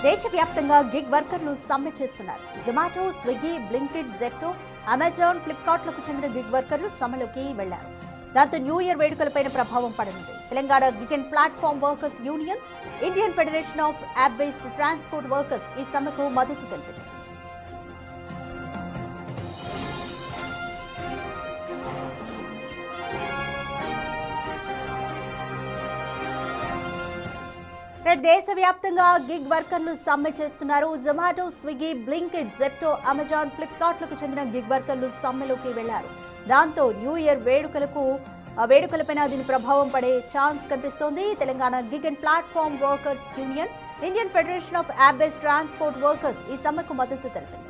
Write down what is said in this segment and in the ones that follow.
దేశవ్యాప్తంగా గిగ్ వర్కర్లు సమ్మె చేస్తున్నారు. జొమాటో, స్విగ్గీ, బ్లింకిట్, జెప్టో, అమెజాన్, ఫ్లిప్కార్ట్లకు చెందిన గిగ్ వర్కర్లు సమ్మెలోకి వెళ్లారు. దాంతో న్యూ ఇయర్ వేడుకలపైన ప్రభావం పడనుంది. Telangana gig and platform workers union, Indian federation of app based transport workers ఈ సమ్మెకు మద్దతు తెలిపింది. దేశవ్యాప్తంగా గిగ్ వర్కర్లు సమ్మె చేస్తున్నారు. జొమాటో, స్విగ్గీ, బ్లింకిట్, జెప్టో, అమెజాన్, ఫ్లిప్కార్ట్లకు చెందిన గిగ్ వర్కర్లు సమ్మెలోకి వెళ్లారు. దాంతో న్యూ ఇయర్ వేడుకలపైన దీని ప్రభావం పడే ఛాన్స్ కనిపిస్తోంది. Telangana gig and platform workers union, Indian federation of app based transport workers ఈ సమ్మెకు మద్దతు తెలిపింది.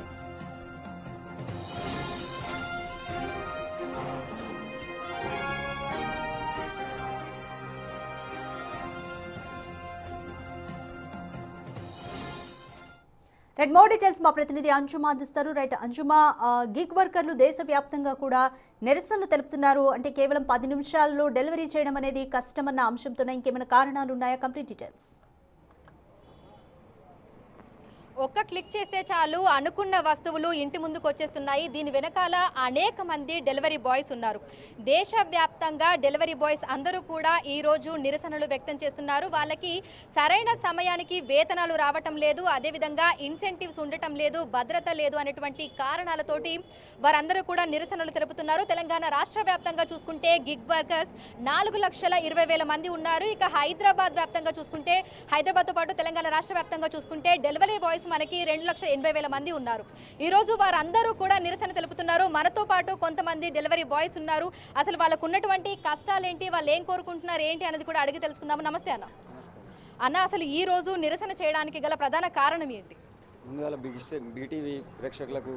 మోర్ డీటెయిల్స్ మా ప్రతినిధి అంజుమా అందిస్తారు. అంజుమా, గిగ్ వర్కర్లు దేశవ్యాప్తంగా కూడా నిరసనలు తెలుపుతున్నారు. అంటే కేవలం 10 నిమిషాల్లో డెలివరీ చేయడం అనేది కష్టమన్న అంశంతోనే ఇంకేమైనా కారణాలు ఉన్నాయా? Complete details. ఒక్క క్లిక్ చేస్తే చాలు అనుకున్న వస్తువులు ఇంటి ముందుకు వచ్చేస్తున్నాయి. దీని వెనకాల అనేక మంది డెలివరీ బాయ్స్ ఉన్నారు. దేశవ్యాప్తంగా డెలివరీ బాయ్స్ అందరూ కూడా ఈరోజు నిరసనలు వ్యక్తం చేస్తున్నారు. వాళ్ళకి సరైన సమయానికి వేతనాలు రావటం లేదు, అదేవిధంగా ఇన్సెంటివ్స్ ఉండటం లేదు, భద్రత లేదు అనేటువంటి కారణాలతోటి వారందరూ కూడా నిరసనలు తెలుపుతున్నారు. తెలంగాణ రాష్ట్ర వ్యాప్తంగా చూసుకుంటే గిగ్ వర్కర్స్ 4,20,000 మంది ఉన్నారు. ఇక హైదరాబాద్ వ్యాప్తంగా చూసుకుంటే, హైదరాబాద్తో పాటు తెలంగాణ రాష్ట్ర వ్యాప్తంగా చూసుకుంటే డెలివరీ బాయ్స్ మనకి 2,80,000 మంది ఉన్నారు. ఈ రోజు వారందరూ కూడా నిరసన తెలుపుతున్నారు. మనతో పాటు కొంతమంది డెలివరీ బాయ్స్ ఉన్నారు. అసలు వాళ్ళకు ఉన్నటువంటి కష్టాలేంటి, వాళ్ళు ఏం కోరుకుంటున్నారు ఏంటి అనేది కూడా అడిగి తెలుసుకుందాము. నమస్తే అన్న, అసలు ఈ రోజు నిరసన చేయడానికి గల ప్రధాన కారణం ఏంటి? ముందుగా బీటీవీ ప్రేక్షకులకు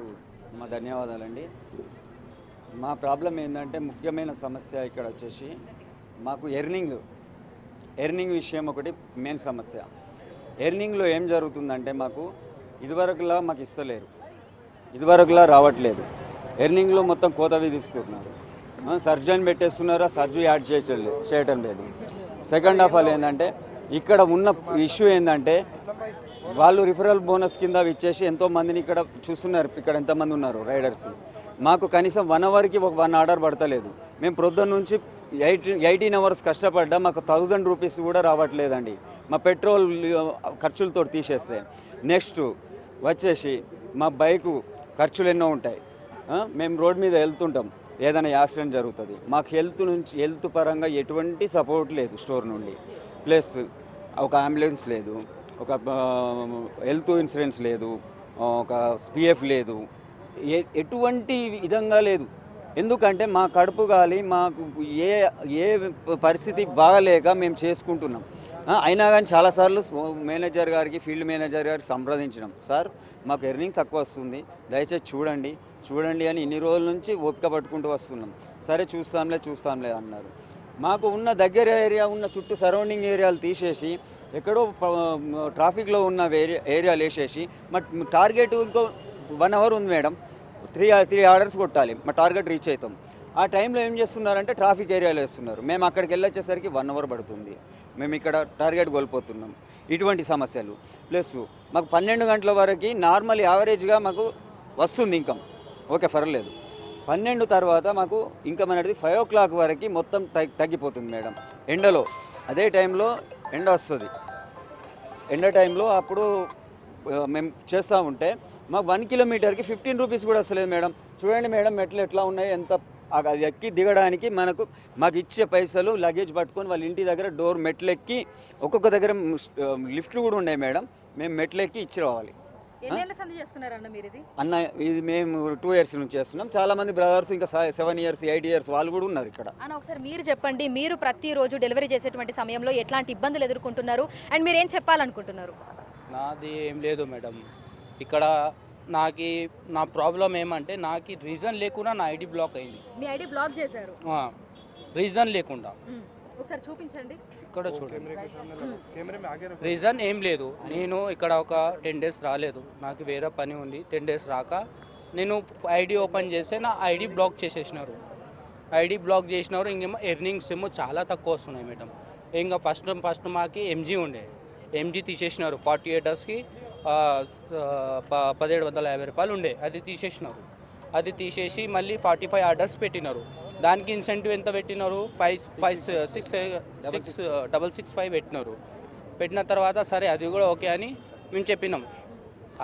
మా ధన్యవాదాలండి. మా ప్రాబ్లం ఏంటంటే, ముఖ్యమైన సమస్య ఇక్కడ వచ్చేసి మాకు ఎర్నింగ్ విషయం ఒకటి మెయిన్ సమస్య. ఎర్నింగ్లో ఏం జరుగుతుందంటే, మాకు ఇదివరకులా మాకు ఇస్తలేరు, ఇదివరకులా రావట్లేదు. ఎర్నింగ్లో మొత్తం కోత విధిస్తున్నారు. సర్జన్ పెట్టేస్తున్నారు, ఆ సర్జరీ యాడ్ చేయటం లేదు. సెకండ్ ఆఫ్ ఆల్ ఏంటంటే, ఇక్కడ ఉన్న ఇష్యూ ఏంటంటే, వాళ్ళు రిఫరల్ బోనస్ కింద ఇచ్చేసి ఎంతోమందిని ఇక్కడ చూస్తున్నారు. ఇక్కడ ఎంతమంది ఉన్నారు రైడర్స్. మాకు కనీసం 1 అవర్కి 1 ఆర్డర్ పడతలేదు. మేము ప్రొద్దున నుంచి 18 అవర్స్ కష్టపడ్డా మాకు 1000 రూపీస్ కూడా రావట్లేదండి, మా పెట్రోల్ ఖర్చులతో తీసేస్తే. నెక్స్ట్ వచ్చేసి మా బైకు ఖర్చులు ఎన్నో ఉంటాయి. మేము రోడ్ మీద వెళ్తుంటాం, ఏదైనా యాక్సిడెంట్ జరుగుతుంది. మాకు హెల్త్ పరంగా ఎటువంటి సపోర్ట్ లేదు స్టోర్ నుండి. ప్లస్ ఒక అంబులెన్స్ లేదు, ఒక హెల్త్ ఇన్సూరెన్స్ లేదు, ఒక పిఎఫ్ లేదు, ఎటువంటి విధంగా లేదు. ఎందుకంటే మా కడుపు గాలి, మాకు ఏ పరిస్థితి బాగలేక మేము చేసుకుంటున్నాం. అయినా కానీ చాలాసార్లు మేనేజర్ గారికి, ఫీల్డ్ మేనేజర్ గారికి సంప్రదించినాం. సార్, మాకు ఎర్నింగ్ తక్కువ వస్తుంది, దయచేసి చూడండి అని ఇన్ని రోజుల నుంచి ఓపిక పట్టుకుంటూ వస్తున్నాం. సరే చూస్తాంలే అన్నారు. మాకు ఉన్న దగ్గర ఏరియా, ఉన్న చుట్టూ సరౌండింగ్ ఏరియాలు తీసేసి ఎక్కడో ట్రాఫిక్లో ఉన్న ఏరియాలు వేసేసి, మా టార్గెట్ ఇంకో 1 అవర్ ఉంది మేడం, 3 ఆర్డర్స్ కొట్టాలి, మా టార్గెట్ రీచ్ అవుతాం. ఆ టైంలో ఏం చేస్తున్నారంటే ట్రాఫిక్ ఏరియాలో వేస్తున్నారు. మేము అక్కడికి వెళ్ళొచ్చేసరికి 1 అవర్ పడుతుంది. మేము ఇక్కడ టార్గెట్ కోల్పోతున్నాం. ఇటువంటి సమస్యలు. ప్లస్ మాకు 12 గంటల వరకు నార్మల్ యావరేజ్గా మాకు వస్తుంది ఇన్కమ్, ఓకే పర్లేదు. 12 తర్వాత మాకు ఇన్కమ్ అనేది 5 o'clock వరకు మొత్తం తగ్గిపోతుంది మేడం. ఎండలో, అదే టైంలో ఎండ వస్తుంది. ఎండ టైంలో అప్పుడు మేము చేస్తూ ఉంటే మాకు 1 కిలోమీటర్కి 15 రూపీస్ కూడా వస్తలేదు మేడం. చూడండి మేడం, మెట్లు ఎట్లా ఉన్నాయి, ఎంత అది ఎక్కి దిగడానికి మాకు ఇచ్చే పైసలు లగేజ్ పట్టుకొని వాళ్ళ ఇంటి దగ్గర డోర్ మెట్లు ఎక్కి, ఒక్కొక్క దగ్గర లిఫ్ట్లు కూడా ఉన్నాయి మేడం, మేము మెట్లు ఎక్కి ఇచ్చి రావాలి. అన్న ఇది మేము 2 years నుంచి చేస్తున్నాం. చాలా మంది బ్రదర్స్ ఇంకా 7 years 8 years వాళ్ళు కూడా ఉన్నారు ఇక్కడ. అన్న, ఒకసారి మీరు చెప్పండి, మీరు ప్రతిరోజు డెలివరీ చేసేటువంటి సమయంలో ఎట్లాంటి ఇబ్బందులు ఎదుర్కొంటున్నారు అండ్ మీరు ఏం చెప్పాలనుకుంటున్నారు? నాది ఏం లేదు మేడం, ఇక్కడ నా ప్రాబ్లం ఏమంటే, నాకు రీజన్ లేకుండా నా ఐడి బ్లాక్ అయింది. మీ ఐడి బ్లాక్ చేశారు? రీజన్ లేకుండా. ఒకసారి చూపించండి. ఇక్కడ చూడండి, రీజన్ ఏం లేదు. నేను ఇక్కడ ఒక 10 days రాలేదు, నాకు వేరే పని ఉంది. 10 days రాక నేను ఐడి ఓపెన్ చేస్తే నా ఐడి బ్లాక్ చేసేసినారు. ఇంకేమో ఎర్నింగ్స్ ఏమో చాలా తక్కువ వస్తున్నాయి మేడం. ఇంకా ఫస్ట్ మాకు ఎంజీ ఉండే, ఎంజీ తీసేసినారు. 48 hours రూపాయలు ఉండే, అది తీసేసినారు. అది తీసేసి మళ్ళీ 45 ఆర్డర్స్ పెట్టినారు. దానికి ఇన్సెంటివ్ ఎంత పెట్టినారు? 665 పెట్టినారు. పెట్టిన తర్వాత సరే అది కూడా ఓకే అని మేము చెప్పినాం,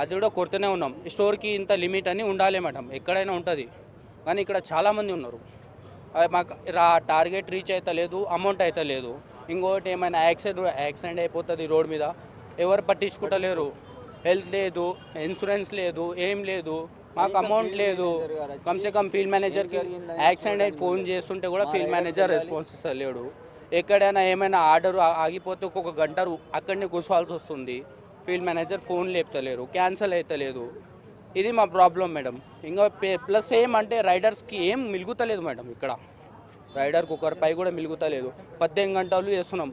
అది కూడా కొడుతూనే ఉన్నాం. స్టోర్కి ఇంత లిమిట్ అని ఉండాలి మేడం, ఎక్కడైనా ఉంటుంది, కానీ ఇక్కడ చాలామంది ఉన్నారు. మాకు టార్గెట్ రీచ్ అయితే లేదు, అమౌంట్ అయితే లేదు. ఇంకోటి ఏమైనా యాక్సిడెంట్ అయిపోతుంది రోడ్ మీద, ఎవరు పట్టించుకుంటలేరు. హెల్త్ లేదు, ఇన్సూరెన్స్ లేదు, ఏం లేదు, మాకు అమౌంట్ లేదు. కమ్సే కమ్ ఫీల్డ్ మేనేజర్కి యాక్సిడెంట్ అయి ఫోన్ చేస్తుంటే కూడా ఫీల్డ్ మేనేజర్ రెస్పాన్స్ ఇస్తలేడు. ఎక్కడైనా ఏమైనా ఆర్డర్ ఆగిపోతే ఒక్కొక్క గంట అక్కడనే కూర్చోవాల్సి వస్తుంది. ఫీల్డ్ మేనేజర్ ఫోన్ లేపుతలేరు, క్యాన్సిల్ అవుతలేదు. ఇది మా ప్రాబ్లం మేడం. ఇంకా ప్లస్ ఏమంటే రైడర్స్కి ఏం మిలుగుతలేదు మేడం. ఇక్కడ రైడర్కి ఒకరిపై కూడా మిలుగుతలేదు. 18 గంటలు చేస్తున్నాం,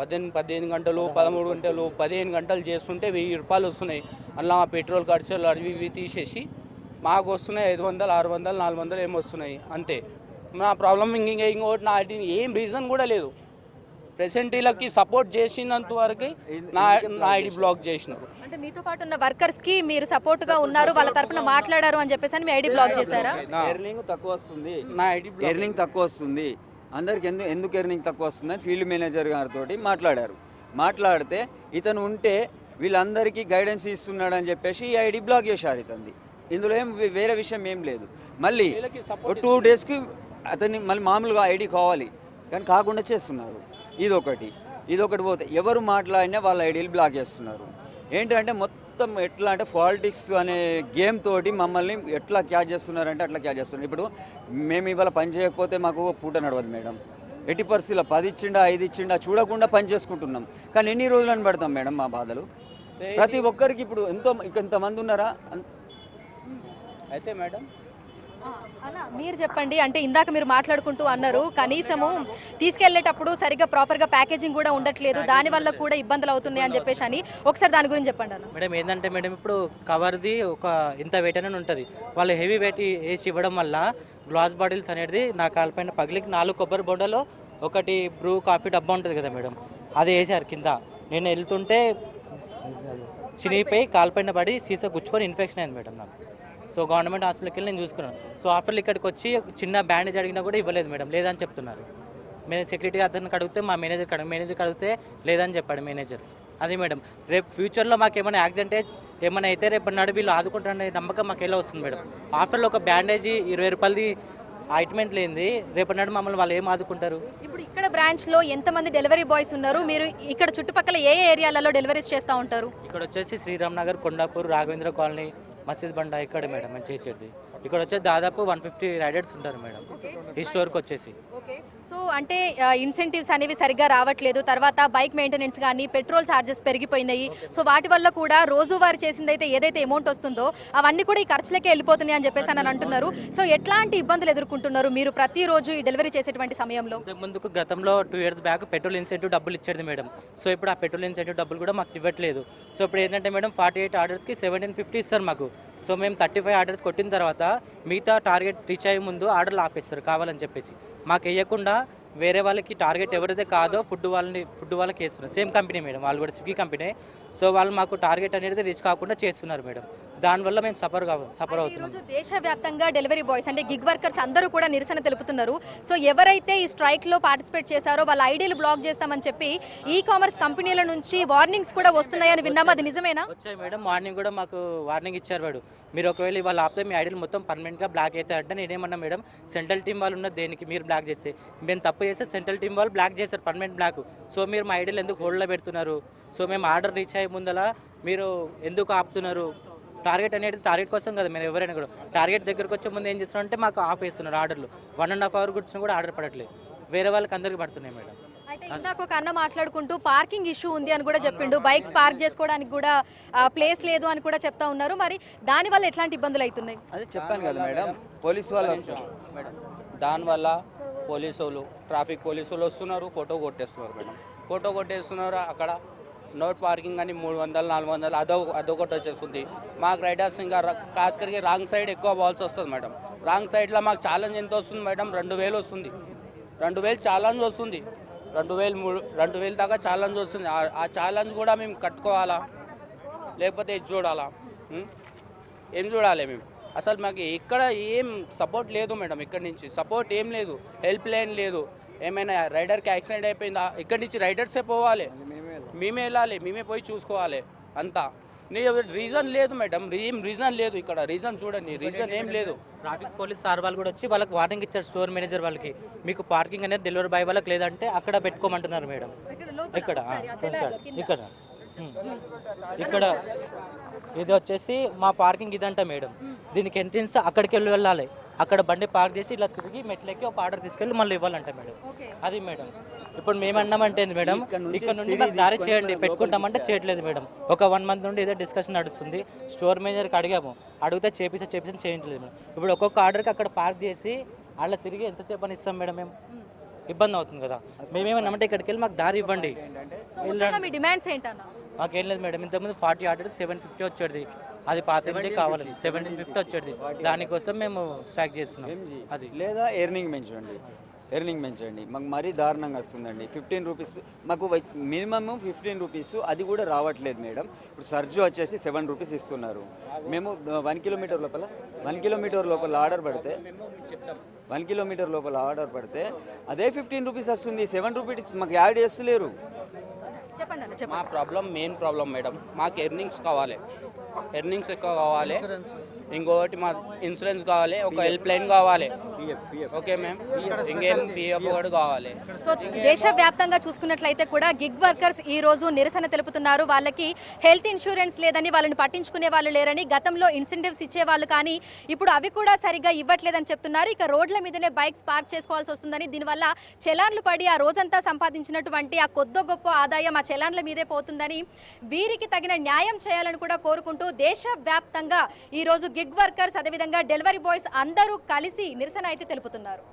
18 గంటలు, 13 గంటలు, 15 గంటలు చేస్తుంటే 1000 రూపాయలు వస్తున్నాయి. అలా పెట్రోల్ ఖర్చులు అవి ఇవి తీసేసి మాకు వస్తున్నాయి 500, 600, 400 ఏమి వస్తున్నాయి అంతే. నా ప్రాబ్లం ఇంకోటి నా ఏం రీజన్ కూడా లేదు. ప్రెసెంట్ వీళ్ళకి సపోర్ట్ చేసినంత వరకు నా ఐడి బ్లాక్ చేసినారు. అంటే మీతో పాటు ఉన్న వర్కర్స్కి మీరు సపోర్ట్గా ఉన్నారు, వాళ్ళ తరపున మాట్లాడారు అని చెప్పేసి మీ ఐడి బ్లాక్ చేశారా? ఎర్నింగ్ తక్కువ వస్తుంది, నా ఐడి ఎర్నింగ్ తక్కువ వస్తుంది, అందరికి ఎందుకు ఎర్నింగ్ తక్కువ వస్తుందని ఫీల్డ్ మేనేజర్ గారితో మాట్లాడారు. మాట్లాడితే ఇతను ఉంటే వీళ్ళందరికీ గైడెన్స్ ఇస్తున్నాడు అని చెప్పేసి ఈ ఐడి బ్లాక్ చేశారు ఇతన్ని. ఇందులో ఏం వేరే విషయం ఏం లేదు. మళ్ళీ 2 డేస్కి అతన్ని మళ్ళీ మామూలుగా ఐడి కావాలి, కానీ కాకుండా చేస్తున్నారు. ఇదొకటి పోతే ఎవరు మాట్లాడినా వాళ్ళ ఐడీలు బ్లాక్ చేస్తున్నారు. ఏంటంటే మొత్తం ఎట్లా అంటే పాలిటిక్స్ అనే గేమ్ తోటి మమ్మల్ని ఎట్లా క్యాచ్ చేస్తున్నారంటే అట్లా క్యాచ్ చేస్తున్నారు. ఇప్పుడు మేము ఇవాళ పని చేయకపోతే మాకు పూట నడవదు మేడం. ఎట్టి పరిస్థితుల్లో 10 ఇచ్చిండా 5 ఇచ్చిండా చూడకుండా పని చేసుకుంటున్నాం. కానీ ఎన్ని రోజులని పెడతాం మేడం మా బాధలు? ప్రతి ఒక్కరికి ఇప్పుడు ఇంతమంది ఉన్నారా? అయితే మేడం అలా మీరు చెప్పండి. అంటే ఇందాక మీరు మాట్లాడుకుంటూ అన్నారు కనీసము తీసుకెళ్లేటప్పుడు సరిగ్గా ప్రాపర్గా ప్యాకేజింగ్ కూడా ఉండట్లేదు, దానివల్ల కూడా ఇబ్బందులు అవుతున్నాయి అని చెప్పేసి అని ఒకసారి దాని గురించి చెప్పండి అన్న. మేడం ఏంటంటే మేడం ఇప్పుడు కవర్ది ఒక ఇంత వెయిట్ అనేది ఉంటుంది. వాళ్ళు హెవీ వెయిట్ వేసి ఇవ్వడం వల్ల గ్లాస్ బాటిల్స్ అనేది నా కాలిపైన పగిలికి 4 కొబ్బరి బొండలో ఒకటి బ్రూ కాఫీ డబ్బా ఉంటుంది కదా మేడం, అది వేసారు కింద. నేను వెళ్తుంటే చినిగిపోయి కాలిపైన పడి సీసా గుచ్చుకొని ఇన్ఫెక్షన్ అయింది మేడం నాకు. సో గవర్నమెంట్ హాస్పిటల్కి వెళ్ళి నేను చూసుకున్నాను. సో ఆఫ్టర్ ఇక్కడికి వచ్చి చిన్న బ్యాండేజ్ అడిగినా కూడా ఇవ్వలేదు మేడం, లేదని చెప్తున్నారు. మేము సెక్యూరిటీ అతనికి అడిగితే మా మేనేజర్కి అడిగితే లేదని చెప్పాడు మేనేజర్. అది మేడం రేపు ఫ్యూచర్లో మాకు ఏమైనా యాక్సిడెంట్ ఏమైనా అయితే రేపు నాడు వీళ్ళు ఆదుకుంటారనే నమ్మకం మాకు ఎలా వస్తుంది మేడం? ఆఫ్టర్లో ఒక బ్యాండేజీ 20 రూపాయలది ఐట్మెంట్ లేనిది రేపు నాడు మమ్మల్ని వాళ్ళు ఏం ఆదుకుంటారు? ఇప్పుడు ఇక్కడ బ్రాంచ్లో ఎంతమంది డెలివరీ బాయ్స్ ఉన్నారు? మీరు ఇక్కడ చుట్టుపక్కల ఏ ఏరియాలలో డెలివరీస్ చేస్తూ ఉంటారు? ఇక్కడ వచ్చేసి శ్రీరామ్ నగర్, కొండాపూర్, రాఘవేంద్ర కాలనీ, మసీద్ బండ ఇక్కడ మేడం మేము చేసేది. ఇక్కడ వచ్చేసి దాదాపు 150 రైడర్స్ ఉంటారు మేడం ఈ స్టోర్కి వచ్చేసి. ఓకే, సో అంటే ఇన్సెంటివ్స్ అనేవి సరిగ్గా రావట్లేదు, తర్వాత బైక్ మెయింటెనెన్స్ కానీ పెట్రోల్ ఛార్జెస్ పెరిగిపోయినాయి. సో వాటి వల్ల కూడా రోజువారీ చేసిందైతే ఏదైతే అమౌంట్ వస్తుందో అవన్నీ కూడా ఈ ఖర్చులకే వెళ్ళిపోతున్నాయి అని చెప్పేసి అని అంటున్నారు. సో ఎట్లాంటి ఇబ్బందులు ఎదుర్కొంటున్నారు మీరు ప్రతిరోజు ఈ డెలివరీ చేసేటువంటి సమయంలో? ముందుకు గతంలో 2 years బ్యాక్ పెట్రోల్ ఇన్సెంటివ్ డబ్బులు ఇచ్చేది మేడం. సో ఇప్పుడు ఆ పెట్రోల్ ఇన్సెంటివ్ డబ్బులు కూడా మాకు ఇవ్వట్లేదు. సో ఇప్పుడు ఏంటంటే మేడం 48 ఆర్డర్స్కి 1750 ఇస్తారు మాకు. సో మేము 35 ఆర్డర్స్ కొట్టిన తర్వాత మిగతా టార్గెట్ రీచ్ అయ్యే ముందు ఆర్డర్లు ఆపేస్తారు కావాలని చెప్పేసి. మాకు వేయకుండా వేరే వాళ్ళకి టార్గెట్ ఎవరైతే కాదో ఫుడ్ వాళ్ళకి వేస్తున్నారు. సేమ్ కంపెనీ మేడం, వాళ్ళు కూడా స్విగ్గీ కంపెనీ. సో వాళ్ళు మాకు టార్గెట్ అనేది రీచ్ కాకుండా చేస్తున్నారు మేడం. దానివల్ల మేము సఫర్ అవుతున్నాం. దేశవ్యాప్తంగా డెలివరీ బాయ్స్ అంటే గిగ్ వర్కర్స్ అందరూ కూడా నిరసన తెలుపుతున్నారు. సో ఎవరైతే ఈ స్ట్రైక్లో పార్టిసిపేట్ చేశారో వాళ్ళ ఐడీలు బ్లాక్ చేస్తామని చెప్పి ఈ కామర్స్ కంపెనీల నుంచి వార్నింగ్స్ కూడా వస్తున్నాయని విన్నాము, అది నిజమేనా? వచ్చాయి మేడం, మార్నింగ్ కూడా మాకు వార్నింగ్ ఇచ్చారు వాడు. మీరు ఒకవేళ ఇవాళ ఆపితే మీ ఐడీలు మొత్తం పర్మనెంట్గా బ్లాక్ అవుతాయి అంటే నేనేమన్నా మేడం సెంట్రల్ టీం వాళ్ళు ఉన్న దేనికి మీరు బ్లాక్ చేస్తే మేము తప్పు చేస్తే సెంట్రల్ టీం వాళ్ళు బ్లాక్ చేస్తారు పర్మనెంట్ బ్లాక్. సో మీరు మా ఐడీలు ఎందుకు హోల్డ్లో పెడుతున్నారు? సో మేము ఆర్డర్ రీచ్ అయ్యే ముందలా మీరు ఎందుకు ఆపుతున్నారు? టార్గెట్ అనేది టార్గెట్ కోసం కదా మీరు ఎవరైనా కూడా టార్గెట్ దగ్గరకు వచ్చే ముందు ఏం చేస్తున్నారు అంటే మాకు ఆపేస్తున్నారు ఆర్డర్లు. 1.5 hour కూర్చుని కూడా ఆర్డర్ పడట్లేదు, వేరే వాళ్ళకి అందరికీ పడుతున్నాయి మేడం. అయితే ఇందాక ఒక అన్న మాట్లాడుకుంటూ పార్కింగ్ ఇష్యూ ఉంది అని కూడా చెప్పిండు, బైక్స్ పార్క్ చేసుకోవడానికి కూడా ప్లేస్ లేదు అని కూడా చెప్తా ఉన్నారు. మరి దానివల్ల ఎట్లాంటి ఇబ్బందులు అవుతున్నాయి? అదే చెప్పాను కదా మేడం, పోలీసు వాళ్ళు వస్తారు మేడం. దానివల్ల పోలీసు వాళ్ళు ట్రాఫిక్ పోలీసు వాళ్ళు వస్తున్నారు, ఫోటో కొట్టేస్తున్నారు మేడం. ఫోటో కొట్టేస్తున్నారు, అక్కడ నోట్ పార్కింగ్ అని 300, 400 అదొకటి వచ్చేస్తుంది. మాకు రైడర్స్ ఇంకా ఖాస్ కరికి రాంగ్ సైడ్ ఎక్కువ బాల్స్ వస్తుంది మేడం. రాంగ్ సైడ్లో మాకు ఛాలెంజ్ ఎంత వస్తుంది మేడం? 2000 వస్తుంది. 2000 ఛాలెంజ్ వస్తుంది. 2000 దాకా ఛాలెంజ్ వస్తుంది. ఆ ఛాలెంజ్ కూడా మేము కట్టుకోవాలా? లేకపోతే ఇది చూడాలా? ఏం చూడాలి మేము? అసలు మాకు ఇక్కడ ఏం సపోర్ట్ లేదు మేడం, ఇక్కడి నుంచి సపోర్ట్ ఏం లేదు, హెల్ప్ లైన్ లేదు. ఏమైనా రైడర్కి యాక్సిడెంట్ అయిపోయిందా, ఇక్కడి నుంచి రైడర్సే పోవాలి, మేమే వెళ్ళాలి, మేమే పోయి చూసుకోవాలి అంతా. రీజన్ లేదు మేడం, ఏం రీజన్ లేదు ఇక్కడ. రీజన్ చూడండి, రీజన్ ఏం లేదు. ట్రాఫిక్ పోలీస్ సార్ వాళ్ళు కూడా వచ్చి వాళ్ళకి వార్నింగ్ ఇచ్చారు, స్టోర్ మేనేజర్ వాళ్ళకి, మీకు పార్కింగ్ అనేది డెలివరీ బాయ్ వాళ్ళకి లేదంటే అక్కడ పెట్టుకోమంటున్నారు మేడం. ఇక్కడ ఇక్కడ ఇక్కడ ఇది వచ్చేసి మా పార్కింగ్ ఇదంట మేడం. దీనికి ఎంట్రన్స్ అక్కడికి వెళ్ళాలి, అక్కడ బండి పార్క్ చేసి ఇలా తిరిగి మెట్లెక్కి ఒక ఆర్డర్ తీసుకెళ్ళి మళ్ళీ ఇవ్వాలంట మేడం. అది మేడం. ఇప్పుడు మేమన్నామంటే మేడం ఇక్కడ నుండి మాకు దారి చేయండి పెట్టుకుంటామంటే చేయట్లేదు మేడం. ఒక 1 month నుండి ఇదే డిస్కషన్ నడుస్తుంది. స్టోర్ మేనేజర్కి అడిగితే చేయించని చేయట్లేదు మేడం. ఇప్పుడు ఒక్కొక్క ఆర్డర్కి అక్కడ పార్క్ చేసి అలా తిరిగి ఎంతసేపు అని ఇస్తాం మేడం? మేము ఇబ్బంది అవుతుంది కదా. మేమేమన్నామంటే ఇక్కడికి వెళ్ళి మాకు దారి ఇవ్వండి. డిమాండ్స్ ఏంటన్నా? మాకేం లేదు మేడం, ఇంతకుముందు 40 ఆర్డర్ 750 వచ్చేది, అది పాత కావాలి 1750 వచ్చేది. దానికోసం మేము స్ట్రైక్ చేస్తున్నాం. అది లేదా ఎర్నింగ్ పెంచండి. మాకు మరీ దారుణంగా వస్తుందండి. 15 రూపీస్ మాకు మినిమమ్ 15 రూపీస్, అది కూడా రావట్లేదు మేడం. ఇప్పుడు సర్జు వచ్చేసి 7 రూపీస్ ఇస్తున్నారు. మేము 1 కిలోమీటర్ లోపల ఆర్డర్ పడితే 1 కిలోమీటర్ లోపల ఆర్డర్ పడితే అదే 15 రూపీస్ వస్తుంది. 7 రూపీస్ మాకు యాడ్ చేస్తలేరు. చెప్పండి. మా ప్రాబ్లం, మెయిన్ ప్రాబ్లం మేడం, మాకు ఎర్నింగ్స్ కావాలి, ఎర్నింగ్స్ ఎక్కువ కావాలి. ఇంకొకటి మా ఇన్సూరెన్స్ కావాలి, ఒక హెల్ప్ లైన్ కావాలి. ఓకే మ్యామ్, ఇంకేం పిఎఫ్ కూడా కావాలి. సో దేశవ్యాప్తంగా చూసుకున్నట్లయితే కూడా గిగ్ వర్కర్స్ ఈ రోజు నిరసన తెలుపుతున్నారు. వాళ్ళకి హెల్త్ ఇన్సూరెన్స్ లేదని, వాళ్ళని పట్టించుకునే వాళ్ళు లేరని, గతంలో ఇన్సెంటివ్స్ ఇచ్చేవాళ్ళు కానీ ఇప్పుడు అవి కూడా సరిగ్గా ఇవ్వట్లేదని చెప్తున్నారు. ఇక రోడ్ల మీదనే బైక్స్ పార్క్ చేసుకోవాల్సి వస్తుందని, దీనివల్ల చలాన్లు పడి ఆ రోజంతా సంపాదించినటువంటి ఆ కొద్ది గొప్ప ఆదాయం ఆ చలాన్ల మీదే పోతుందని, వీరికి తగిన న్యాయం చేయాలని కూడా కోరుకుంటూ దేశవ్యాప్తంగా ఈ రోజు గిగ్ వర్కర్స్ అదేవిధంగా డెలివరీ బాయ్స్ అందరూ కలిసి నిరసన అయితే తెలుపుతున్నారు.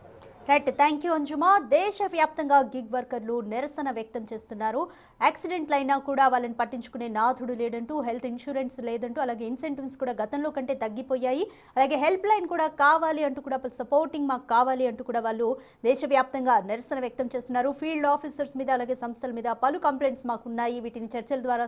రైట్, థ్యాంక్ యూ అంజుమా. దేశవ్యాప్తంగా గిగ్ వర్కర్లు నిరసన వ్యక్తం చేస్తున్నారు. యాక్సిడెంట్లు అయినా కూడా వాళ్ళని పట్టించుకునే నాథుడు లేదంటూ, హెల్త్ ఇన్సూరెన్స్ లేదంటూ, అలాగే ఇన్సెంటివ్స్ కూడా గతంలో కంటే తగ్గిపోయాయి, అలాగే హెల్ప్ లైన్ కూడా కావాలి అంటూ కూడా, సపోర్టింగ్ మాకు కావాలి అంటూ కూడా వాళ్ళు దేశవ్యాప్తంగా నిరసన వ్యక్తం చేస్తున్నారు. ఫీల్డ్ ఆఫీసర్స్ మీద అలాగే సంస్థల మీద పలు కంప్లైంట్స్ మాకున్నాయి, వీటిని చర్చల ద్వారా